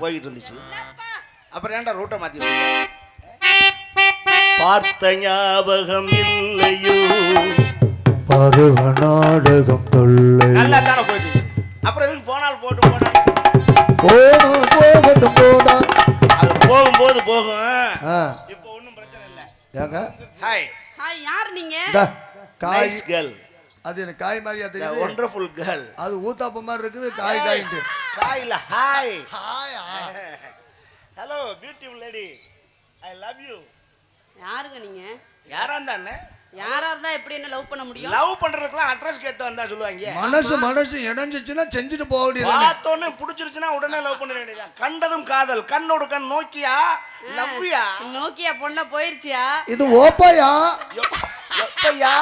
போய்கிட்டு இருந்துச்சு. அப்புறம் ஏன்டா ரூட்டை மாத்தி பார்த்த ஞாபகம் இல்லையோ பருவ நாடகம் தொல்லை நல்லா தானே போயிட்டு. அப்புறம் எதுக்கு போனால் போட்டு போனா போகட்டும் போடா. அது போகும்போது போகும். இப்போ ஒன்றும் பிரச்சனை இல்லை. ஏங்க ஹாய் ஹாய் யார் நீங்க? Nice girl. அது எனக்கு காய் மாதிரியா தெரியுது. Wonderful girl. அது ஊத்தாப்ப மாதிரி இருக்குது. காய் காயின்ட்டு காய் இல்ல hi. Hi. Hello beautiful lady, I love you. யாருங்க நீங்க? யாரா இருந்தானே? யாரா இருந்தா எப்படி என்ன லவ் பண்ண முடியும்? லவ் பண்றதுக்குலாம் அட்ரஸ் கேட்டு வந்தா சொல்லுவாங்க. மனசு இணைஞ்சிச்சுன்னா செஞ்சுட்டு போக வேண்டியது. பார்த்தோன்னே பிடிச்சிருச்சுன்னா உடனே லவ் பண்ண வேண்டியது. கண்டதும் காதல், கண்ணோடு கண் நோக்கியா லவ்யா. நோக்கியா பொண்ண போயிருச்சியா? இது ஓப்பையா எப்பையா?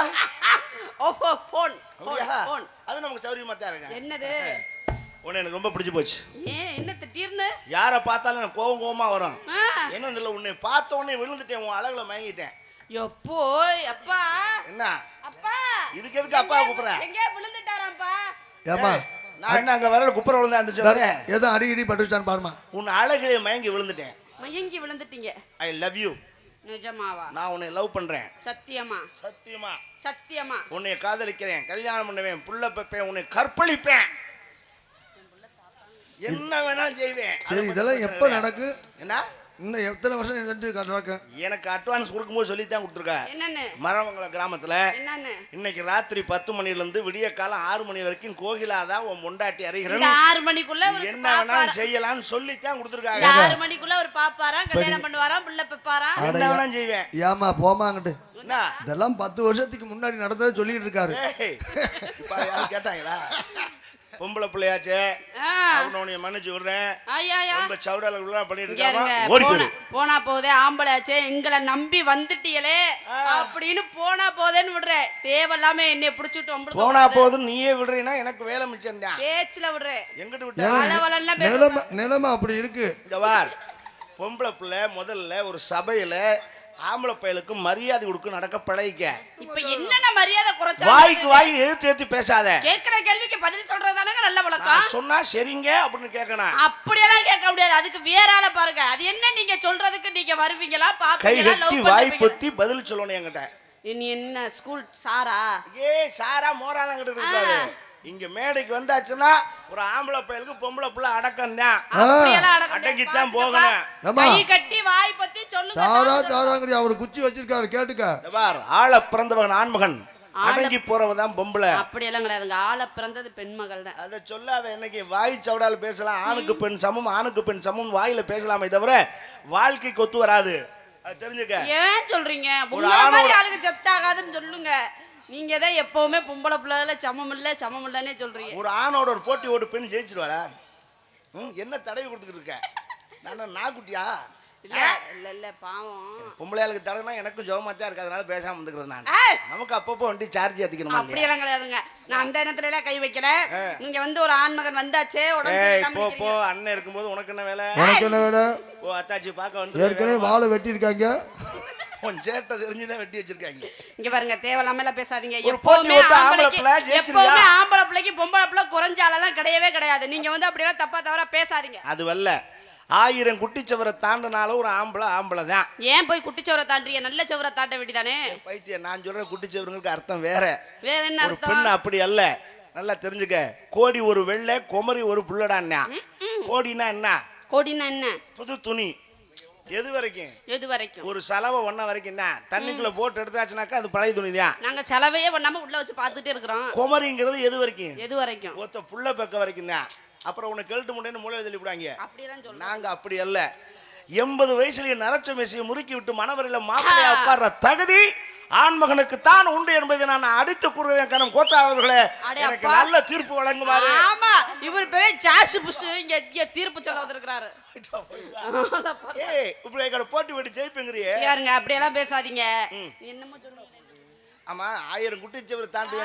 Oppo phone phone. அது நமக்கு சௌரியமா தான் இருக்கு. என்னது? உன்னை எனக்கு ரொம்ப பிடிச்சு போச்சு. ஏன் என்ன திடீர்னு? யாரை பார்த்தாலும் எனக்கு கோவமா வரும். என்ன இல்ல, உன்னை பார்த்த உடனே விழுந்துட்டேன், உன் அழகுல மயங்கிட்டேன். எப்போ அப்பா என்ன அப்பா இதுக்கு எதுக்கு அப்பா கூப்பிடுற? எங்க விழுந்துட்டாராம்ப்பா? ஏமா நான் என்ன அங்க வரல குப்புற விழுந்தா இருந்துச்சு. ஏதோ அடிக்கடி பட்டுச்சான்னு பாருமா. உன் அழகிலே மயங்கி விழுந்துட்டேன். மயங்கி விழுந்துட்டீங்க? I love you. நிஜமாவா? நான் உன்னை லவ் பண்றேன். சத்தியமா? சத்தியமா சத்தியமா. உன்னை காதலிக்கிறேன், கல்யாணம் பண்ணுவேன், புள்ள பெப்பேன், உன்னை கற்பழிப்பேன், என்ன வேணாலும் செய்வேன். சரி, இதெல்லாம் எப்ப நடக்கு? என்ன இன்னும் எத்தனை வருஷம் நடக்கும்? எனக்கு அட்வான்ஸ் கொடுக்கும்போது சொல்லித்தான் கொடுத்துருக்கா. என்னன்னு? மரவங்கள கிராமத்துல என்னன்னு? இன்னைக்கு ராத்திரி 10 மணிலிருந்து விடிய காலம் 6 மணி வரைக்கும் கோகிலாதான் உன் முண்டாட்டி அறிகிறேன். 6 மணிக்குள்ள என்ன வேணாலும் செய்யலாம்னு சொல்லித்தான் கொடுத்துருக்காங்க. 6 மணிக்குள்ள ஒரு பாப்பாராம், கல்யாணம் பண்ணுவாராம், புள்ள பெப்பாராம். என்ன வேணாலும் செய்வேன். ஏமா போமாங்கிட்டு. இதெல்லாம் 10 வருஷத்துக்கு முன்னாடி நடந்ததை சொல்லிட்டு இருக்காரு. கேட்டாங்களா? பொம்பளை பிள்ளையாச்சே, அவனோட மன்னிச்சு விடுறேன். ரொம்ப சவுடால பண்ணிட்டு இருக்காங்க. போனா போதே ஆம்பளையாச்சே, எங்களை நம்பி வந்துட்டீங்களே அப்படின்னு போனா போதேன்னு விடுறேன். தேவையில்லாம என்னை பிடிச்சிட்டு போனா போதும் நீயே விடுறீன்னா எனக்கு வேலை மிச்சம் தான். பேச்சுல விடுறேன். எங்கிட்டு விட்டு நிலைமை அப்படி இருக்கு. இந்த வார் பொம்பளை பிள்ளை முதல்ல ஒரு சபையில ஆம்பளை பயலுக்கு மரியாதை கொடுக்க நடக்க பழகிக்க. இப்ப என்னென்ன மரியாதை குறைச்சா? வாய்க்கு வாய் எடுத்து பேசாத. கேக்குற கேள்விக்கு பதில் சொல்றதானங்க நல்ல வழக்கம். சொன்னா சரிங்க அப்படின்னு கேட்கணும். அப்படியெல்லாம் கேட்க முடியாது. அதுக்கு வேற ஆளை பாருங்க. அது என்ன நீங்க சொல்றதுக்கு நீங்க வருவீங்களா பாப்பீங்களா? கை கட்டி வாய் பொத்தி பதில் சொல்லணும் என்கிட்ட. நீ என்ன ஸ்கூல் சாரா? சாரா மோராலாம் கிட்ட இருக்காது. இங்க மேடைக்கு வந்தாச்சுன்னா ஒரு ஆம்பளை பயலுக்கு பொம்பளை புள்ள அடக்கம் தான். அடக்கித்தான் போகணும். கை கட்டி வாய் பத்தி சொல்லுங்க. சாரா சாராங்கடி அவர் குச்சி வச்சிருக்காரு கேட்டுக்க. பார், ஆள பிறந்தவன் ஆண்மகன், அடங்கி போறவதான் பொம்பளை. அப்படி எல்லாம் கிடையாதுங்க. ஆள பிறந்தது பெண்மகள் தான். அதை சொல்லாத. என்னைக்கு வாய் சவடால பேசலாம். ஆணுக்கு பெண் சமம், ஆணுக்கு பெண் சமம் வாயில பேசலாமே தவிர வாழ்க்கைக்கு ஒத்து வராது. அது தெரிஞ்சுக்க. ஏன் சொல்றீங்க? உங்கள மாதிரி ஆளுக்கு செத்தாகாதுன்னு சொல்லுங்க. நீங்க தான் எப்பவுமே பொம்பளை பிள்ளைல சமம் இல்லன்னே சொல்றீங்க. ஒரு ஆணோட ஒரு போட்டி ஓட்டு பெண் ஜெயிச்சிருவாளா? என்ன தடவி கொடுத்துக்கிட்டு இருக்க? நான் நாக்குட்டியா? இல்ல பாவம். பொம்பளையாளுக்கு தடவைனா எனக்கும் ஜோமாத்தா இருக்கு. அதனால பேசாம வந்துக்கிறது. நான் நமக்கு அப்பப்போ வண்டி சார்ஜ் ஏத்திக்கணும். அப்படி எல்லாம் கிடையாதுங்க. நான் அந்த இடத்துல எல்லாம் கை வைக்கல. நீங்க வந்து ஒரு ஆண்மகன் வந்தாச்சே போ அண்ணன் இருக்கும்போது உனக்கு என்ன வேலை? உனக்கு என்ன வேலை? ஓ அத்தாச்சி பார்க்க வந்து ஏற்கனவே வாழை வெட்டி இருக்காங்க. உன் சேட்டை தெரிஞ்சுதான் வெட்டி வச்சிருக்காங்க. இங்க பாருங்க, தேவையில்லாம எல்லாம் பேசாதீங்க. எப்பவுமே ஆம்பளை பிள்ளைக்கு பொம்பளை பிள்ளை குறைஞ்சாலெல்லாம் கிடையவே கிடையாது. நீங்க வந்து அப்படியெல்லாம் தப்பா தவறா பேசாதீங்க. அது வல்ல 1000 குட்டிச்சவரை தாண்டினாலும் ஒரு ஆம்பளை தான். ஏன் போய் குட்டிச்சவரை தாண்டிய நல்ல சவரை தாண்ட வேண்டியதானே? பைத்தியம், நான் சொல்ற குட்டிச்சவருக்கு அர்த்தம் வேற. வேற என்ன ஒரு பெண் அப்படி அல்ல. நல்லா தெரிஞ்சுக்க. கோடி ஒரு வெள்ளை, குமரி ஒரு புள்ளடா. கோடினா என்ன? கோடினா என்ன? புது துணி. எது வரைக்கும்? ஒரு சலவை ஒன்ன வரைக்கும் தான். தண்ணிக்குள்ள போட்டு எடுத்தாச்சுனாக்கா அது பழைய துணி தான். நாங்க சலவையே பண்ணாம உள்ள வச்சு பார்த்துட்டே இருக்கிறோம். குமரிங்கிறது எது வரைக்கும்? ஒத்த புள்ள பக்க வரைக்கும் தான். அப்புறம் உனக்கு கெழுட்டு முன்னேன்னு மூளையில தள்ளிவிடுவாங்க. நாங்க அப்படி அல்ல. 80 வயசுல நரச்ச மேசையை முறுக்கி விட்டு மணவரையில மாப்பிள்ளையா உட்கார்ற தகுதி ஆண்மகனுக்கு தான் உண்டு என்பதை நான் அடித்து கூறுகிறேன். கணம் கோத்தாளர்களே, எனக்கு நல்ல தீர்ப்பு வழங்குமாறு. ஆமா, இவர் பெரிய ஜாஸ் புஷ் இங்க தீர்ப்பு சொல்ல வந்திருக்காரு. இப்படி போட்டி விட்டு ஜெயிப்பீங்கறியே. யாருங்க? அப்படி எல்லாம் பேசாதீங்க. என்னமோ சொல்லுங்க. ஆமா 1000 குட்டிச்சவரை தாண்டி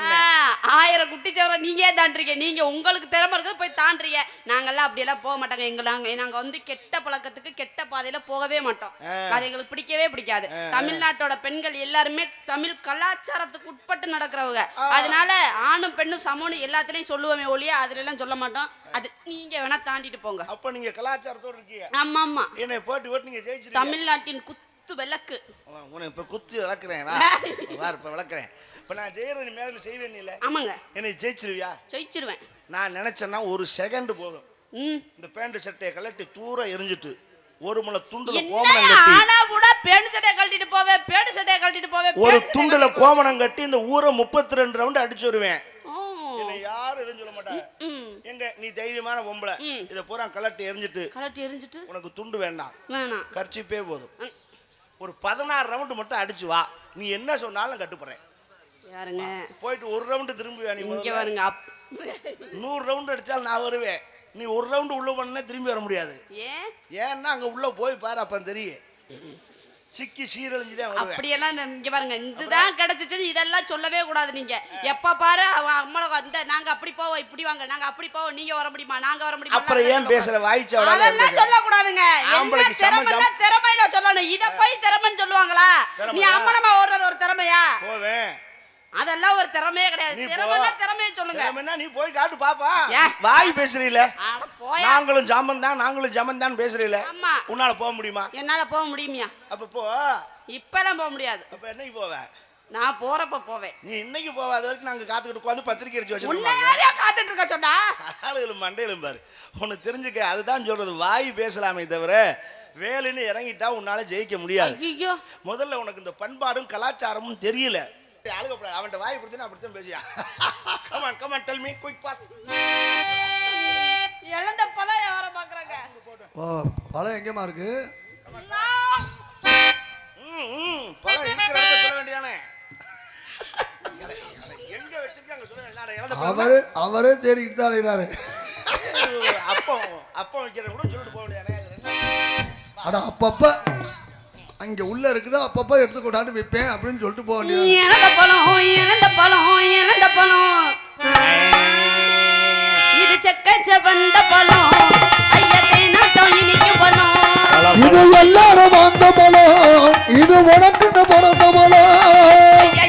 1000 குட்டிச்சவரை நீங்க தாண்டுறீங்க. நீங்க உங்களுக்கு திறமை இருக்குது போய் தாண்டுறீங்க. நாங்கெல்லாம் அப்படியெல்லாம் போக மாட்டாங்க. நாங்க வந்து கெட்ட பழக்கத்துக்கு கெட்ட பாதையில போகவே மாட்டோம். அது எங்களுக்கு பிடிக்கவே பிடிக்காது. தமிழ்நாட்டோட பெண்கள் எல்லாருமே தமிழ் கலாச்சாரத்துக்கு உட்பட்டு நடக்கிறவங்க. அதனால ஆணும் பெண்ணும் சமம்னு எல்லாத்துலயும் சொல்லுவோமே ஒழிய அதுல எல்லாம் சொல்ல மாட்டோம். அது நீங்க வேணா தாண்டிட்டு போங்க. அப்ப நீங்க கலாச்சாரத்தோட இருக்கீங்க. ஆமா ஆமா. என்ன போட்டு நீங்க ஜெயிச்சிருக்கீங்க. தமிழ்நாட்டின் விளக்கு உன இப்ப குத்து விளக்குறேன். வா இப்ப விளக்குறேன். இப்ப நான் ஜெயரதி மேல செய்வேன் இல்ல? ஆமாங்க. என்னை ஜெயிச்சிருவியா? ஜெயிச்சிருவேன். நான் நினைச்சேன்னா ஒரு செகண்ட் போதும். இந்த பேண்ட் சட்டையை கழட்டி தூர எரிஞ்சிட்டு ஒரு முளை துண்டுல கோமணம் கட்டி ஆனா கூட பேண்ட் சட்டையை கழட்டிட்டு போவேன். பேண்ட் சட்டையை கழட்டிட்டு போவேன். ஒரு துண்டுல கோமணம் கட்டி இந்த ஊரை 32 ரவுண்ட் அடிச்சு வருவேன். யாரும் எதுவும் சொல்ல மாட்டாங்க. எங்க நீ தைரியமான பொம்பளை இத பூரா கழட்டி எரிஞ்சிட்டு உனக்கு துண்டு வேண்டாம் கர்ச்சிப்பே போதும். ஒரு 16 ரவுண்டு மட்டும் அடிச்சு வா. நீ என்ன சொன்னாலும் கட்டுப்படுறேன். யாருங்க போயிட்டு ஒரு ரவுண்டு திரும்பி வா. நீ இங்க பாருங்க 100 ரவுண்டு அடிச்சாலும் நான் வருவேன். நீ ஒரு ரவுண்டு உள்ள பண்ணே திரும்பி வர முடியாது. ஏன்னா அங்க உள்ள போய் பாரு அப்ப தெரியும். சிக்கி சீரழிஞ்சுதான் வருவேன். அப்படியெல்லாம் இங்க பாருங்க இதுதான் கிடைச்சிச்சு. இதெல்லாம் சொல்லவே கூடாது. நீங்க எப்ப பாரு அம்மா இந்த நாங்க அப்படி போவோம் இப்படி வாங்க நாங்க அப்படி போவோம் நீங்க வர முடியுமா நாங்க வர முடியுமா. அப்புறம் ஏன் பேசுற வாய்ச்சவளா? அதெல்லாம் சொல்ல கூடாதுங்க. திறமையில சொல்லணும். இத போய் திறமைன்னு சொல்லுவாங்களா? நீ அம்மனமா ஓடுறது ஒரு திறமையா? போவேன். அதெல்லாம் ஒரு திறமையே கிடையாது. திறமையை சொல்லுங்க. திறமைனா நீ போய் காட்டு பாப்பா. வாய் பேசுறீல. நாங்களும் ஜமன் தான் பேசுறீல. உன்னால போக முடியுமா? என்னால போக முடியுமியா? அப்ப போ. இப்பலாம் போக முடியாது. அப்ப என்னைக்கு போவ? நான் போறப்ப போவேன். நீ இன்னைக்கு போவ. அது வரைக்கும் நாங்க காத்துக்கிட்டு உட்கார்ந்து பத்திரிக்கை அடிச்சு வச்சிருக்கோம். உன்னை யாரையா காத்துட்டு இருக்க சொன்னா? ஆளுகளும் மண்டையிலும் பாரு. உனக்கு தெரிஞ்சுக்க. அதுதான் சொல்றது. வாய் பேசலாமே தவிர வேலைன்னு இறங்கிட்டா உன்னால ஜெயிக்க முடியாது. ஐயோ முதல்ல உனக்கு இந்த பண்பாடும் கலாச்சாரமும் தெரியல. அழுகப்படாது. அவன்கிட்ட வாய் கொடுத்தா அப்படித்தான் பேசியா. come on tell me quick fast. இழந்த பழம் யார பாக்குறாங்க? பழம் எங்கமா இருக்கு? பழம் இருக்கிற இடத்துல சொல்ல வேண்டியதானே. எங்க வச்சிருக்காங்க சொல்ல வேண்டியதானே. அவரே தேடிக்கிட்டு தான் அலையறாரு. அப்பம் வைக்கிற கூட சொல்லிட்டு போக வேண்டியதானே. அட அப்பப்ப அங்க உள்ள இருக்குதா அப்பப்ப எடுத்து கொண்டாந்து விப்பேன் அப்படின்னு சொல்லிட்டு போக வேண்டியது. இழந்த பழம் இது செக்கச்ச வந்த பழம் ஐயத்தை நாட்டம் இனிக்கு பழம். இது எல்லாரும் வாங்க பழம். இது உனக்குன்னு பிறந்த பழம்.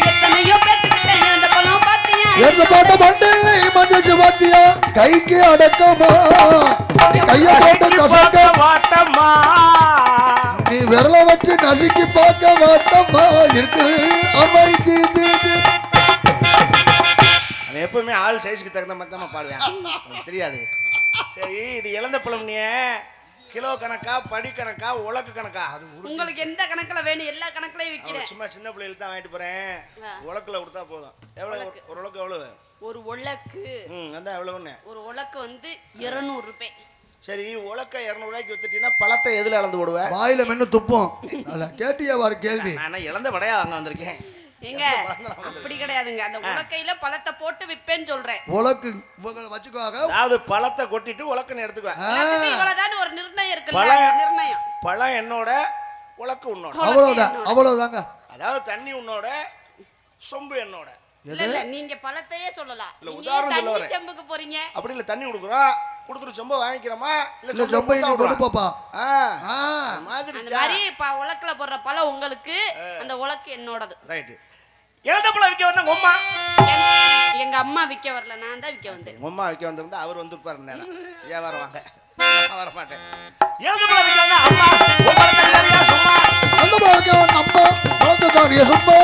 எத்தனையோ பேத்துக்கிட்ட இழந்த பழம் பாத்தியா? எந்த பாட்ட மண்டில்லை மண்டிச்சு பாத்தியா? கைக்கு அடக்கமா கைய போட்டு கசக்க வாட்டமா. நீ விரல வச்சு நசுக்கி பார்க்க வாட்டமா இருக்கு. அம்மைக்கு எப்பவுமே ஆள் சைஸுக்கு தகுந்த மாதிரி தான் பாடுவேன். தெரியாது. சரி இது இழந்த பழம். நீ கிலோ கணக்கா படி கணக்கா உலக்கு கணக்கா? உங்களுக்கு எந்த கணக்குல வேணும் எல்லா கணக்குலயும் விக்கிறேன். சும்மா சின்ன பிள்ளைகளுக்கு தான் வாங்கிட்டு போறேன். உலக்குல கொடுத்தா போதும். எவ்வளவு ஒரு உலக்கு? எவ்வளவு ஒரு உலக்கு? அதான் எவ்வளவுன்னு. ஒரு உலக்கு வந்து 200 ரூபாய். சரி உலக்க 200 ரூபாய்க்கு வித்துட்டீங்கன்னா பழத்தை எதுல அளந்து போடுவேன்? வாயில மென்னு துப்போம். கேட்டியா வாரு கேள்வி. நான் இழந்த வடையா வாங்க வந்திருக்கேன். எங்க அப்படி கிடையாதுங்க. அந்த உலக்கையில பழத்தை போட்டு விப்பேன்னு சொல்றேன். உலக்கு வச்சுக்கோங்க. அதாவது பழத்தை கொட்டிட்டு உலக்கன்னு எடுத்துக்குவேன். இவ்வளவுதான் ஒரு நிர்ணயம் இருக்குல்ல. நிர்ணயம். பழம் என்னோட உலக்கு உன்னோட. அவ்வளவுதாங்க. அதாவது தண்ணி உன்னோட சொம்பு என்னோட. இல்ல நீங்க பழத்தையே சொல்லலாம். இல்ல உதாரணம் சொல்ல வரேன். செம்புக்கு போறீங்க. அப்படி இல்ல தண்ணி குடுக்குறோம். குடுத்துட்டு சொம்ப வாங்கிக்கிறோமா? இல்ல சொம்ப நீ கொடு பாப்பா. அந்த மாதிரி உலக்குல போடுற பழம் உங்களுக்கு, அந்த உலக்கு என்னோடது. ரைட். ஏன்டா பழம் விக்க வந்தா உம்மா? எங்க அம்மா விக்க வரல, நான் தான் விக்க வந்தேன். உம்மா விக்க வந்திருந்தா அவர் வந்துப்பாரு நேரம். ஏன் வருவாங்க? நான் வர மாட்டேன். ஏன்டா பழம் விக்க வந்தா அம்மா உம்மா தந்தாரியா சும்மா? அந்த பழம் விக்க வந்தா அம்மா பழம் தந்தாரியா சும்மா?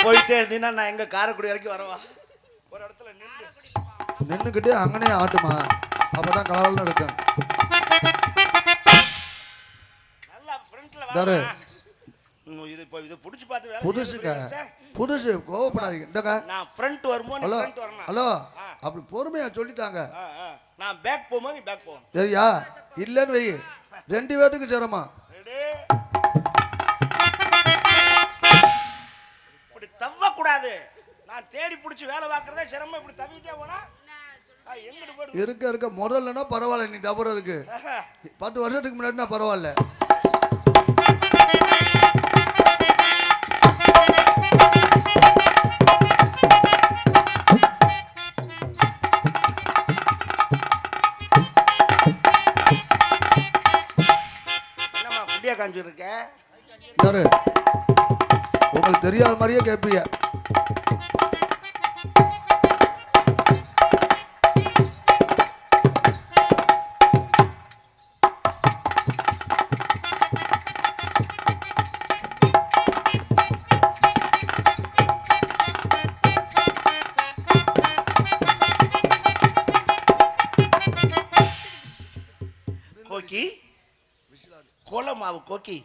போயிட்டே இருந்தீங்கன்னா நான் எங்க காரைக்குடி வரைக்கும் வரவா? ஒரு இடத்துல நின்னுக்கிட்டே அங்கனே ஆட்டுமா, அப்பதான் கலவரம் இருக்கும். நல்லா ஃப்ரண்ட்ல வா. இது இப்போ இது புடிச்சு பார்த்து வேலை புதுசு கோவப்படாதீங்க. இந்தங்க நான் ஃப்ரண்ட் வரும்போது நீ ஃப்ரண்ட் வரணும். ஹலோ, அப்படி பொறுமையா சொல்லிட்டாங்க. நான் பேக் போகும்போது நீ பேக் போகணும். சரியா? இல்லன்னு வை, 2 பேருக்கு சேரமா. இப்படி தவ கூடாது. நான் தேடி பிடிச்சி வேலை பார்க்கறதே சிரமம். இப்படி தவிட்டே போனா எங்கிட்டு போடு. இருக்க முதல்லனா பரவாயில்ல, நீ தவறதுக்கு 10 வருஷத்துக்கு முன்னாடினா பரவாயில்ல. என்னம்மா குண்டியா காமிச்சிட்டு இருக்கேன்? உங்களுக்கு தெரியாத மாதிரியே கேட்பீங்க. கோக்கி கோலமாவு கோக்கி,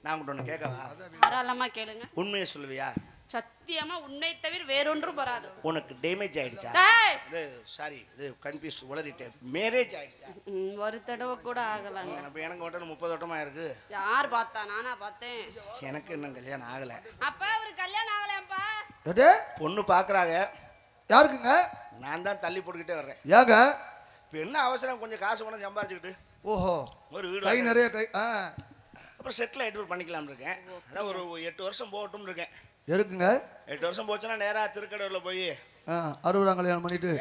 நான் ஒன்று கேட்கவா? தாராளமா கேளுங்க. உண்மையை சொல்லுவியா? சத்தியமா உன்னை தவிர வேறொன்றும் வராது. உனக்கு டேமேஜ் ஆயிடுச்சா? இது சாரி, இது கன்ஃபியூஸ் உளறிட்டேன். மேரேஜ் ஆயிடுச்சா? ஒரு தடவை கூட ஆகலாங்க. அப்ப எனக்கு ஓட்டம் 30 ஓட்டமா இருக்கு. யார் பார்த்தா? நானா பார்த்தேன். எனக்கு இன்னும் கல்யாணம் ஆகல. அப்பா ஒரு கல்யாணம் ஆகலையாப்பா? பொண்ணு பாக்குறாங்க. யாருக்குங்க? நான் தான் தள்ளி போட்டுக்கிட்டே வர்றேன். ஏங்க இப்போ என்ன அவசரம்? கொஞ்சம் காசு பணம் சம்பாரிச்சுக்கிட்டு ஓஹோ ஒரு வீடு கை நிறைய கை அப்புறம் செட்டில் ஆகிட்டு பண்ணிக்கலாம்னு இருக்கேன். அதான் ஒரு 8 வருஷம் போகட்டும்னு இருக்கேன். இருக்குங்க. 8 வருஷம் போச்சுன்னா நேராக திருக்கடையூரில் போய் 60ஆம் கல்யாணம் பண்ணிட்டு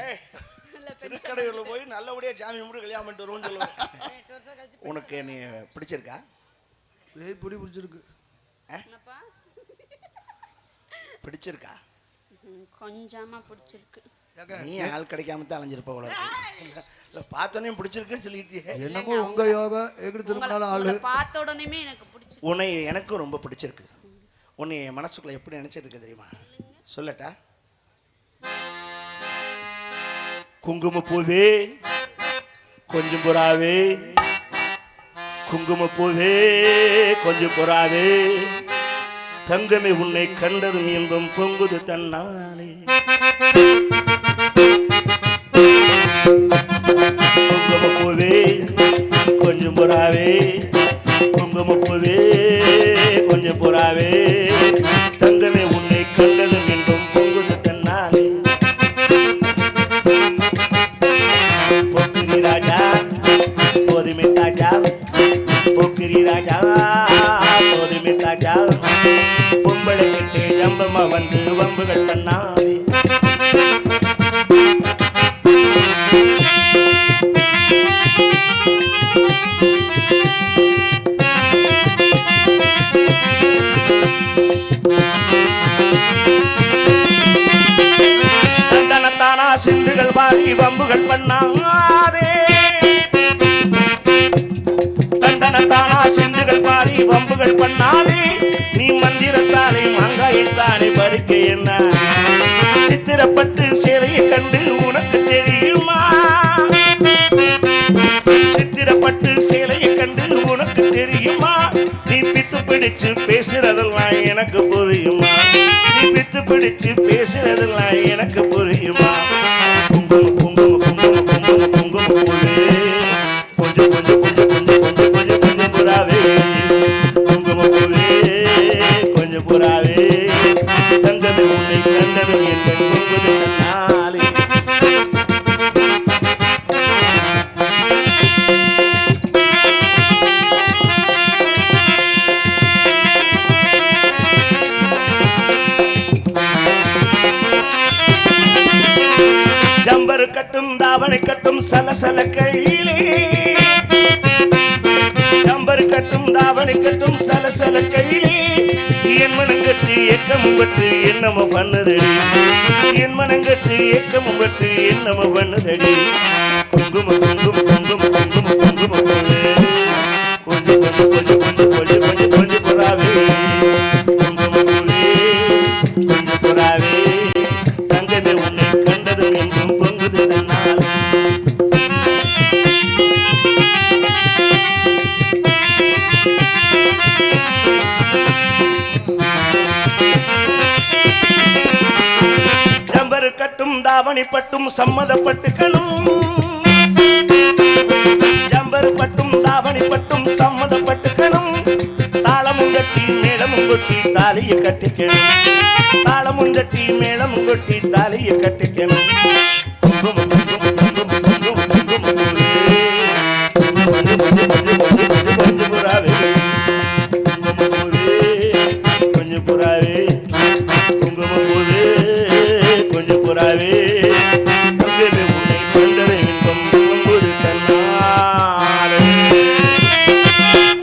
திருக்கடையூரில் போய் நல்லபடியாக சாமி கும்பிட்டு கல்யாணம் பண்ணிட்டு வருவோம்னு சொல்லுவேன். உனக்கு நீ பிடிச்சிருக்கா? பிடி பிடிச்சிருக்கு. பிடிச்சிருக்கா? கொஞ்சமா பிடிச்சிருக்கு. நீ ஆள் கிடைக்காம தான் அலைஞ்சிருப்ப போல. பார்த்தோன்னே பிடிச்சிருக்குன்னு சொல்லிட்டு என்னமோ உங்க யோகா எங்கிட்ட திரும்பினாலும் ஆளு பார்த்த உடனே எனக்கு பிடிச்சிருக்கு. உன்னை எனக்கும் ரொம்ப பிடிச்சிருக்கு. உன்னை என் மனசுக்குள்ள எப்படி நினைச்சிருக்கு தெரியுமா? சொல்லட்டா? குங்குமப்பூவே கொஞ்சம் புறாவே, குங்குமப்பூவே கொஞ்சம் புறாவே, தங்கமே உன்னை கண்டதும் இன்பம் பொங்குது தன்னாலே. குங்குமப்பூவே கொஞ்சம் புறாவே, குங்குமப்பூவே கொஞ்சம் புறாவே, தங்கமே உன்னை கண்டதும் இன்பம் பொங்குது தன்னாலே. போக்கிரி ராஜா போதுமே தாஜா, போக்கிரி ராஜா போதுமே தாஜா, பொம்பளை கிட்டே ஜம்பமா வந்து வம்புகள் பண்ணாலே. தந்தனத்தானா சிந்துகள் பாரி வம்புகள் பண்ணாதே, தந்தனத்தானா சிந்துகள் பாரி வம்புகள் பண்ணாதே, நீ மந்திரத்தாலே மாங்காயத்தானே பறிக்க என்ன? சித்திரப்பட்டு சேலையை கண்டு உனக்கு தெரியுமா? சித்திரப்பட்டு சேலையை கண்டு உனக்கு தெரியுமா? நீ பித்து பிடிச்சு பேசுறதெல்லாம் எனக்கு புரியுமா? நீ பித்து பிடிச்சு பேசுறதெல்லாம் எனக்கு புரியுமா? குங்கும குங்கும குங்கும குங்கும குங்கும பூவே கொஞ்சம் கொஞ்சம் கொஞ்சம் கொஞ்சம் கொஞ்சம் கொஞ்சம் கொஞ்சம் புறாவே, குங்கும பூவே கொஞ்சம் புறாவே, தங்கமே உன்னை கண்டதும் என் பொங்குது நாளே. ஜம்பரு கட்டும் தாவணை கட்டும் சலசல கையிலே, ஜம்பரு கட்டும் தாவணை கட்டும் சலசல கையிலே, என் மனங்கட்டு ஏக்கமும் பட்டு என்னமோ பண்ணுதடி, என் மனங்கட்டு ஏக்கமும் பட்டு என்னமோ பண்ணுதடி. குங்கும குங்கும குங்கும குங்கும குங்கும போது கொஞ்சம் கொஞ்சம் கொஞ்சம் கொஞ்சம் கொஞ்சம் கொஞ்சம் கொஞ்சம் புறாவே, குங்கும பூவே ஜம்பரு கட்டும் தாவணி பட்டும் சம்மதப்பட்டுக்கணும். ஜம்பரு பட்டும் தாவணி பட்டும் சம்மதப்பட்டுக்கணும். தாளமும் கட்டி மேளமும் கொட்டி தாலியை கட்டிக்கணும். தாளமும் கட்டி மேளமும் கொட்டி தாலியை கட்டிக்கணும். கொஞ்சம் புறாவே குங்குமம் போது கொஞ்சம் புறாவே